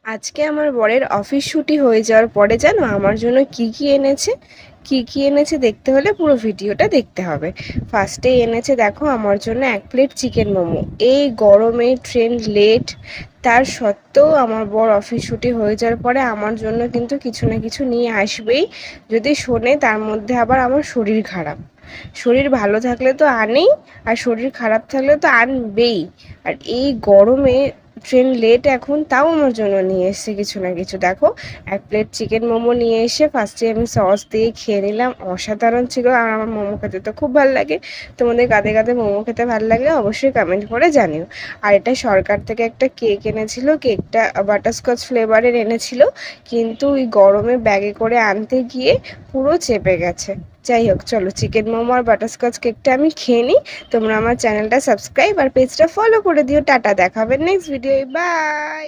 আজকে আমার বরের অফিস ছুটি হয়ে যাওয়ার পরে জানো আমার জন্য কি কি এনেছে দেখতে হলে পুরো ভিডিওটা দেখতে হবে। ফার্স্টে এনেছে দেখো আমার জন্য 1 প্লেট চিকেন মোমো। এই গরমে ট্রেন লেট, তার সত্ত্বেও আমার বর অফিস ছুটি হয়ে যাওয়ার পরে আমার জন্য কিন্তু কিছু না কিছু নিয়ে আসবেই। যদি শোনে তার মধ্যে আবার আমার শরীর খারাপ, শরীর ভালো থাকলে তো আনেই, আর শরীর খারাপ থাকলে তো আনবেই। আর এই গরমে ট্রেন লেট এখন, তাও আমার জন্য নিয়ে এসছে কিছু না কিছু। দেখো 1 প্লেট চিকেন মোমো নিয়ে এসে ফার্স্টে আমি সস দিয়ে খেয়ে নিলাম, অসাধারণ ছিল। আর আমার মোমো খেতে তো খুব ভালো লাগে। তোমাদের কাদের কাদের মোমো খেতে ভালো লাগলে অবশ্যই কমেন্ট করে জানিও। আর এটা সরকার থেকে একটা কেক এনেছিল, কেকটা বাটারস্কচ ফ্লেভারের এনেছিল, কিন্তু ওই গরমে ব্যাগে করে আনতে গিয়ে পুরো চেপে গেছে। যাই হোক, চলো চিকেন মোমো আর বাটারস্কচ কেকটা আমি খেয়ে নিই। তোমরা আমার চ্যানেলটা সাবস্ক্রাইব আর পেজটা ফলো করে দিও। টাটা, দেখাবে নেক্সট ভিডিও, বাই।